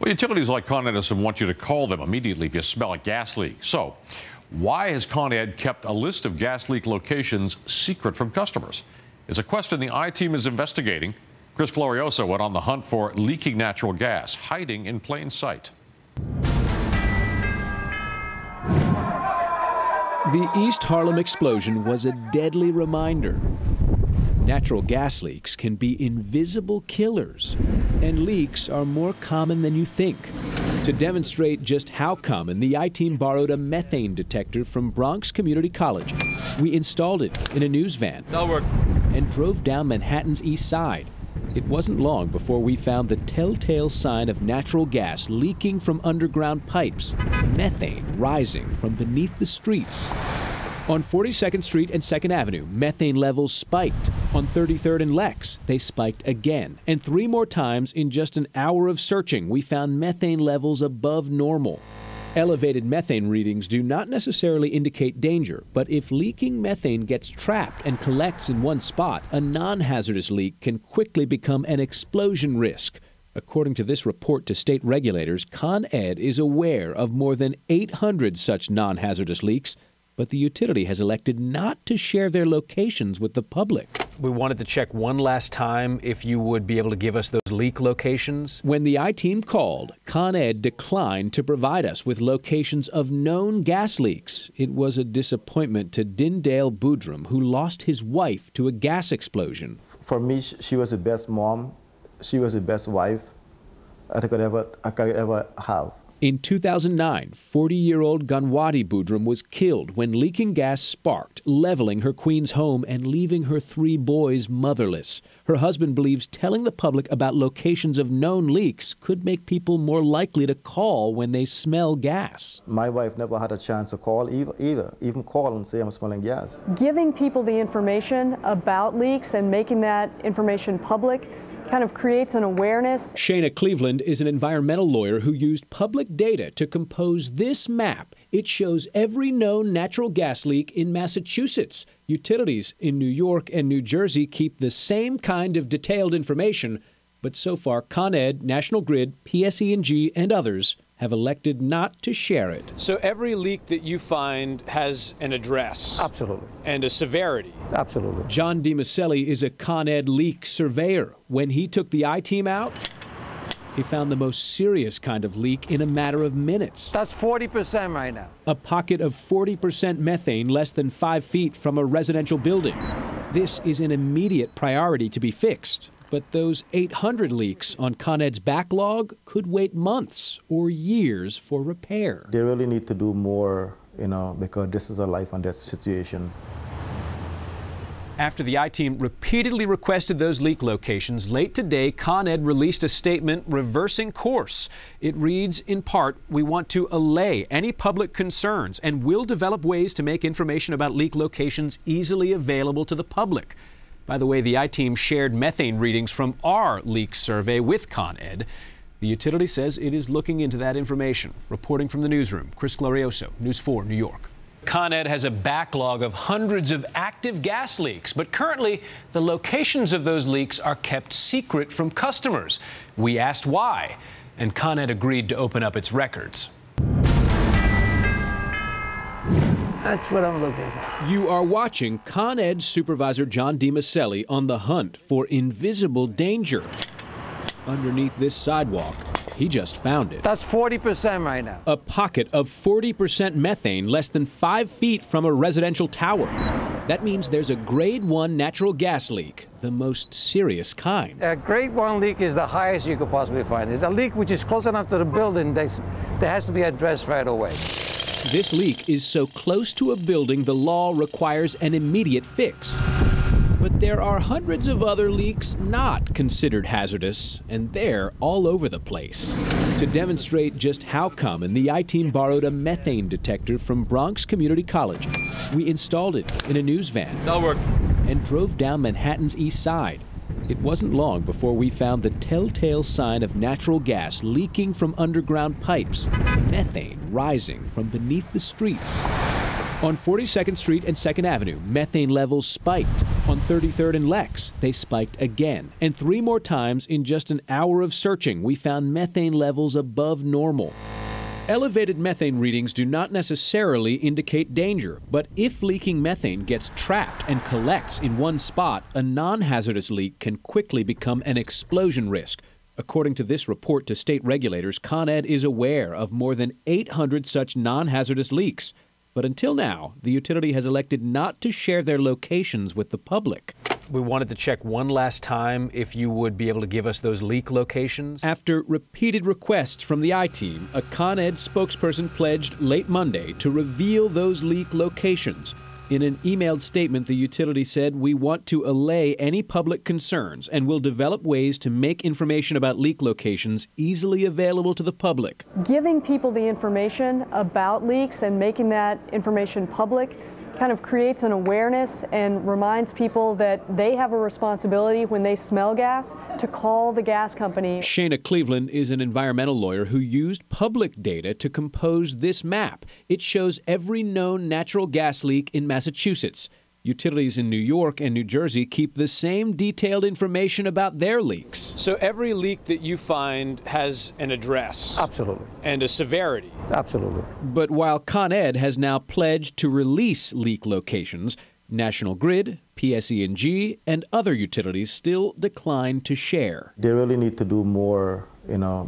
Utilities like Con Edison want you to call them immediately if you smell a gas leak. So, why has Con Ed kept a list of gas leak locations secret from customers? It's a question the I-team is investigating. Chris Glorioso went on the hunt for leaking natural gas, hiding in plain sight. The East Harlem explosion was a deadly reminder. Natural gas leaks can be invisible killers, and leaks are more common than you think. To demonstrate just how common, the I-team borrowed a methane detector from Bronx Community College. We installed it in a news van and drove down Manhattan's East Side. It wasn't long before we found the telltale sign of natural gas leaking from underground pipes, methane rising from beneath the streets. On 42nd Street and 2nd Avenue, methane levels spiked. On 33rd and Lex, they spiked again. And 3 more times in just an hour of searching, we found methane levels above normal. Elevated methane readings do not necessarily indicate danger, but if leaking methane gets trapped and collects in one spot, a non-hazardous leak can quickly become an explosion risk. According to this report to state regulators, Con Ed is aware of more than 800 such non-hazardous leaks, but the utility has elected not to share their locations with the public. We wanted to check one last time if you would be able to give us those leak locations. When the I-team called, Con Ed declined to provide us with locations of known gas leaks. It was a disappointment to Dindale Boudrum, who lost his wife to a gas explosion. For me, she was the best mom. She was the best wife I could ever have. In 2009, 40-year-old Ganwadi Boudrum was killed when leaking gas sparked, leveling her Queens home and leaving her 3 boys motherless. Her husband believes telling the public about locations of known leaks could make people more likely to call when they smell gas. My wife never had a chance to call either, even call and say I'm smelling gas. Giving people the information about leaks and making that information public kind of creates an awareness. Shayna Cleveland is an environmental lawyer who used public data to compose this map. It shows every known natural gas leak in Massachusetts. Utilities in New York and New Jersey keep the same kind of detailed information, but so far Con Ed, National Grid, PSE&G, and others have elected not to share it. So every leak that you find has an address? Absolutely. And a severity? Absolutely. John DiMaselli is a Con Ed leak surveyor. When he took the I-team out, he found the most serious kind of leak in a matter of minutes. That's 40% right now. A pocket of 40% methane less than 5 feet from a residential building. This is an immediate priority to be fixed. But those 800 leaks on Con Ed's backlog could wait months or years for repair. They really need to do more, because this is a life and death situation. After the I-team repeatedly requested those leak locations, late today, Con Ed released a statement reversing course. It reads, in part, "We want to allay any public concerns and will develop ways to make information about leak locations easily available to the public." By the way, the I-team shared methane readings from our leak survey with Con Ed. The utility says it is looking into that information. Reporting from the newsroom, Chris Glorioso, News 4, New York. Con Ed has a backlog of hundreds of active gas leaks, but currently the locations of those leaks are kept secret from customers. We asked why, and Con Ed agreed to open up its records. That's what I'm looking for. You are watching Con Ed Supervisor John DiMaselli on the hunt for invisible danger. Underneath this sidewalk, he just found it. That's 40% right now. A pocket of 40% methane less than 5 feet from a residential tower. That means there's a grade 1 natural gas leak, the most serious kind. A grade 1 leak is the highest you could possibly find. It's a leak which is close enough to the building that has to be addressed right away. This leak is so close to a building the law requires an immediate fix. But there are hundreds of other leaks not considered hazardous, and they're all over the place. To demonstrate just how common, the I-team borrowed a methane detector from Bronx Community College. We installed it in a news van and drove down Manhattan's East Side. It wasn't long before we found the telltale sign of natural gas leaking from underground pipes, methane rising from beneath the streets. On 42nd Street and 2nd Avenue, methane levels spiked. On 33rd and Lex, they spiked again. And 3 more times in just an hour of searching, we found methane levels above normal. Elevated methane readings do not necessarily indicate danger, but if leaking methane gets trapped and collects in one spot, a non-hazardous leak can quickly become an explosion risk. According to this report to state regulators, Con Ed is aware of more than 800 such non-hazardous leaks. But until now, the utility has elected not to share their locations with the public. We wanted to check one last time if you would be able to give us those leak locations. After repeated requests from the I-Team, a Con Ed spokesperson pledged late Monday to reveal those leak locations. In an emailed statement, the utility said, "We want to allay any public concerns and will develop ways to make information about leak locations easily available to the public." Giving people the information about leaks and making that information public kind of creates an awareness and reminds people that they have a responsibility when they smell gas to call the gas company. Shayna Cleveland is an environmental lawyer who used public data to compose this map. It shows every known natural gas leak in Massachusetts. Utilities in New York and New Jersey keep the same detailed information about their leaks. So every leak that you find has an address. Absolutely. And a severity. Absolutely. But while Con Ed has now pledged to release leak locations, National Grid, PSE&G, and other utilities still decline to share. They really need to do more,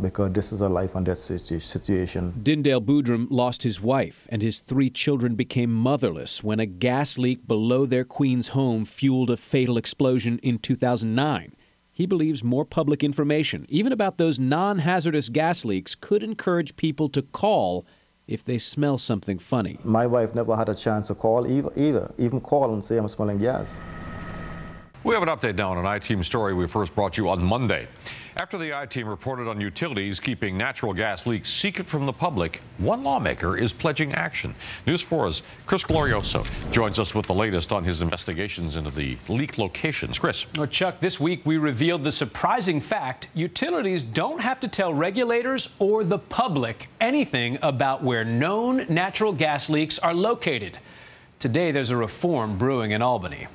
because this is a life and death situation. Dindale Boudrum lost his wife, and his 3 children became motherless when a gas leak below their Queens home fueled a fatal explosion in 2009. He believes more public information, even about those non-hazardous gas leaks, could encourage people to call if they smell something funny. My wife never had a chance to call either, even call and say I'm smelling gas. We have an update now on an I-Team story we first brought you on Monday. After the I-Team reported on utilities keeping natural gas leaks secret from the public, one lawmaker is pledging action. News 4's Chris Glorioso joins us with the latest on his investigations into the leak locations. Chris. Well, Chuck, this week we revealed the surprising fact utilities don't have to tell regulators or the public anything about where known natural gas leaks are located. Today there's a reform brewing in Albany.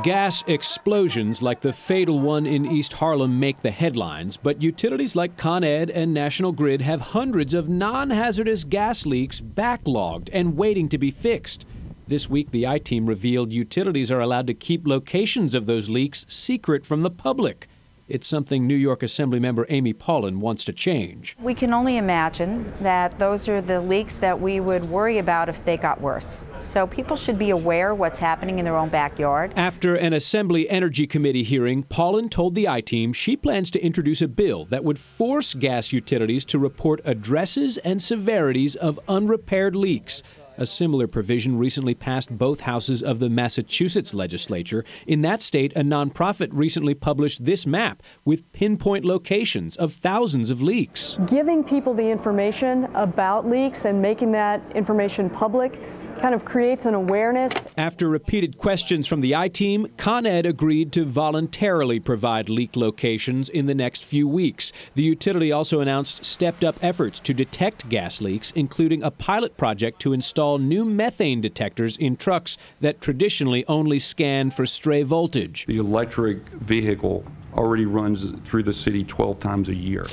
Gas explosions like the fatal one in East Harlem make the headlines, but utilities like Con Ed and National Grid have hundreds of non-hazardous gas leaks backlogged and waiting to be fixed. This week, the I-Team revealed utilities are allowed to keep locations of those leaks secret from the public. It's something New York Assemblymember Amy Paulin wants to change. We can only imagine that those are the leaks that we would worry about if they got worse. So people should be aware of what's happening in their own backyard. After an Assembly Energy Committee hearing, Paulin told the I-Team she plans to introduce a bill that would force gas utilities to report addresses and severities of unrepaired leaks. A similar provision recently passed both houses of the Massachusetts legislature. In that state, a nonprofit recently published this map with pinpoint locations of thousands of leaks. Giving people the information about leaks and making that information public kind of creates an awareness. After repeated questions from the I-Team, Con Ed agreed to voluntarily provide leak locations in the next few weeks. The utility also announced stepped-up efforts to detect gas leaks, including a pilot project to install new methane detectors in trucks that traditionally only scan for stray voltage. The electric vehicle already runs through the city 12 times a year.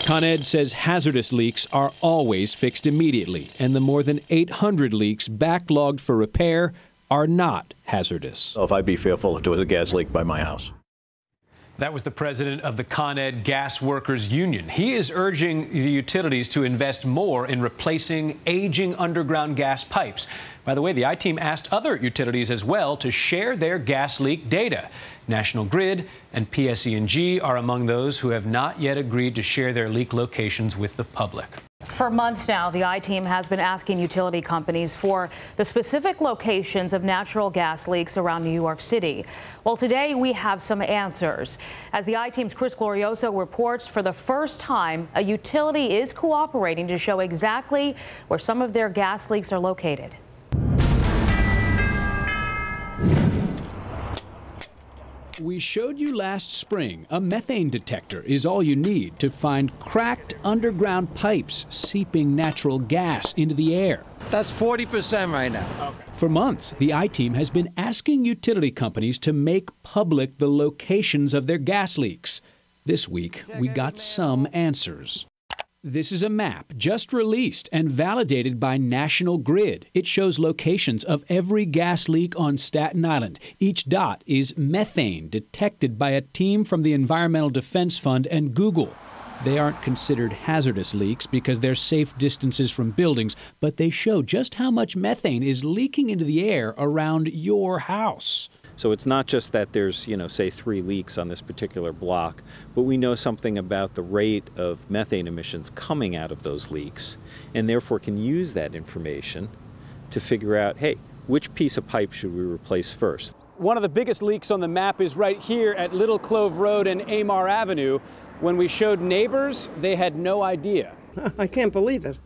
Con Ed says hazardous leaks are always fixed immediately, and the more than 800 leaks backlogged for repair are not hazardous. So if I'd be fearful if there was a gas leak by my house. That was the president of the Con Ed Gas Workers Union. He is urging the utilities to invest more in replacing aging underground gas pipes. By the way, the I-Team asked other utilities as well to share their gas leak data. National Grid and PSE&G are among those who have not yet agreed to share their leak locations with the public. For months now, the I-Team has been asking utility companies for the specific locations of natural gas leaks around New York City. Well, today we have some answers. As the I-Team's Chris Glorioso reports, for the first time, a utility is cooperating to show exactly where some of their gas leaks are located. We showed you last spring a methane detector is all you need to find cracked underground pipes seeping natural gas into the air. That's 40% right now. Okay. For months, the I-Team has been asking utility companies to make public the locations of their gas leaks. This week, we got some answers. This is a map just released and validated by National Grid. It shows locations of every gas leak on Staten Island. Each dot is methane detected by a team from the Environmental Defense Fund and Google. They aren't considered hazardous leaks because they're safe distances from buildings, but they show just how much methane is leaking into the air around your house. So it's not just that there's, say 3 leaks on this particular block, but we know something about the rate of methane emissions coming out of those leaks, and therefore can use that information to figure out, hey, which piece of pipe should we replace first? One of the biggest leaks on the map is right here at Little Clove Road and Amar Avenue. When we showed neighbors, they had no idea. I can't believe it.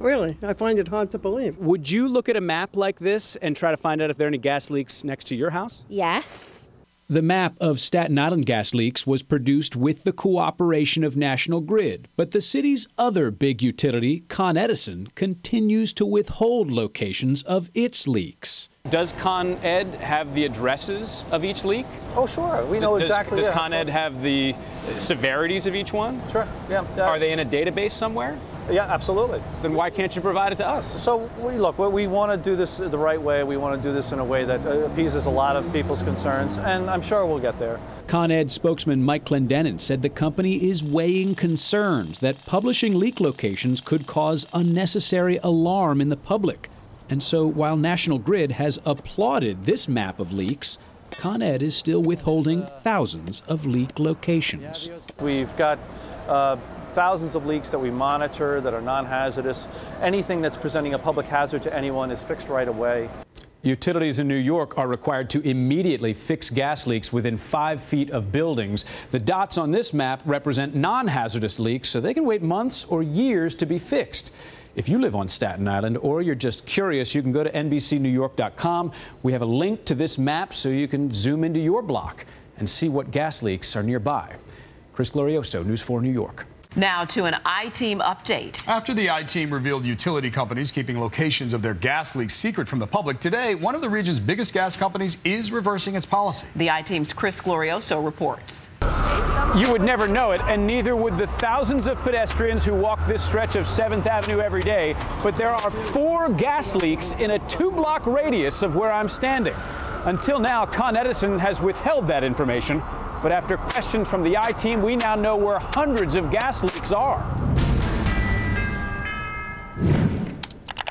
Really, I find it hard to believe. Would you look at a map like this and try to find out if there are any gas leaks next to your house? Yes. The map of Staten Island gas leaks was produced with the cooperation of National Grid, but the city's other big utility, Con Edison, continues to withhold locations of its leaks. Does Con Ed have the addresses of each leak? Oh, sure. We know exactly. Does Con Ed have the severities of each one? Sure, yeah. Are they in a database somewhere? Yeah, absolutely. Then why can't you provide it to us? So, look, we want to do this the right way. We want to do this in a way that appeases a lot of people's concerns, and I'm sure we'll get there. Con Ed spokesman Mike Clendenin said the company is weighing concerns that publishing leak locations could cause unnecessary alarm in the public. And so while National Grid has applauded this map of leaks, Con Ed is still withholding thousands of leak locations. We've got thousands of leaks that we monitor that are non-hazardous. Anything that's presenting a public hazard to anyone is fixed right away. Utilities in New York are required to immediately fix gas leaks within 5 feet of buildings. The dots on this map represent non-hazardous leaks, so they can wait months or years to be fixed. If you live on Staten Island or you're just curious, you can go to NBCNewYork.com. We have a link to this map so you can zoom into your block and see what gas leaks are nearby. Chris Glorioso, News 4 New York. Now to an I-Team update. After the I-Team revealed utility companies keeping locations of their gas leaks secret from the public, today one of the region's biggest gas companies is reversing its policy. The I-Team's Chris Glorioso reports. You would never know it, and neither would the thousands of pedestrians who walk this stretch of 7th Avenue every day, but there are 4 gas leaks in a 2-block radius of where I'm standing. Until now, Con Edison has withheld that information, but after questions from the I-Team, we now know where hundreds of gas leaks are.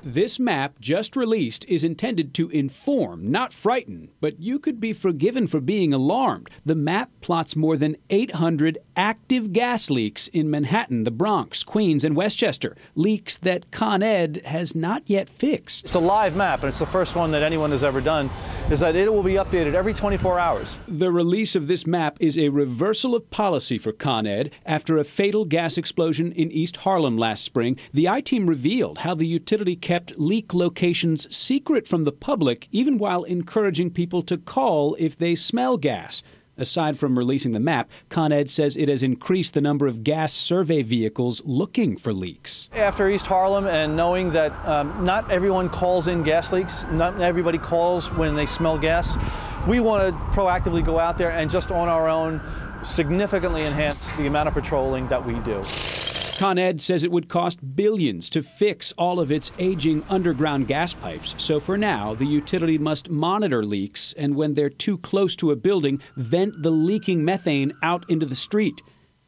This map, just released, is intended to inform, not frighten, but you could be forgiven for being alarmed. The map plots more than 800 active gas leaks in Manhattan, the Bronx, Queens, and Westchester. Leaks that Con Ed has not yet fixed. It's a live map, and it's the first one that anyone has ever done, is that it will be updated every 24 hours. The release of this map is a reversal of policy for Con Ed. After a fatal gas explosion in East Harlem last spring, the I-Team revealed how the utility kept leak locations secret from the public, even while encouraging people to call if they smell gas. Aside from releasing the map, Con Ed says it has increased the number of gas survey vehicles looking for leaks. After East Harlem and knowing that not everyone calls in gas leaks, not everybody calls when they smell gas, we want to proactively go out there and just on our own significantly enhance the amount of patrolling that we do. Con Ed says it would cost billions to fix all of its aging underground gas pipes. So for now, the utility must monitor leaks and when they're too close to a building, vent the leaking methane out into the street.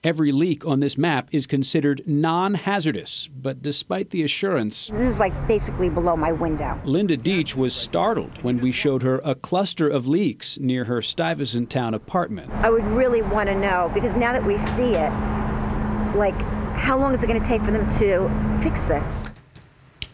Every leak on this map is considered non-hazardous, but despite the assurance... This is like basically below my window. Linda Deach was startled when we showed her a cluster of leaks near her Stuyvesant Town apartment. I would really want to know, because now that we see it, like, how long is it going to take for them to fix this?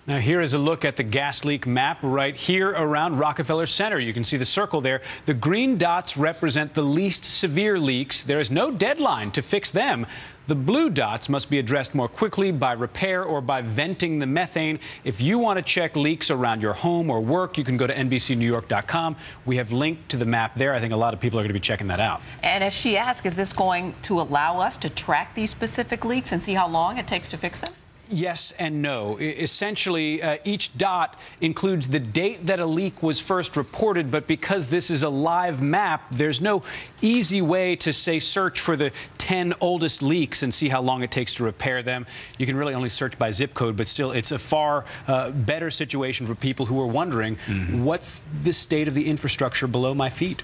Now here is a look at the gas leak map right here around Rockefeller Center. You can see the circle there. The green dots represent the least severe leaks. There is no deadline to fix them. The blue dots must be addressed more quickly by repair or by venting the methane. If you want to check leaks around your home or work, you can go to NBCNewYork.com. We have linked to the map there. I think a lot of people are going to be checking that out. And as she asked, is this going to allow us to track these specific leaks and see how long it takes to fix them? Yes and no. Essentially, each dot includes the date that a leak was first reported, but because this is a live map, there's no easy way to, say, search for the 10 oldest leaks and see how long it takes to repair them. You can really only search by zip code, but still, it's a far better situation for people who are wondering, what's the state of the infrastructure below my feet?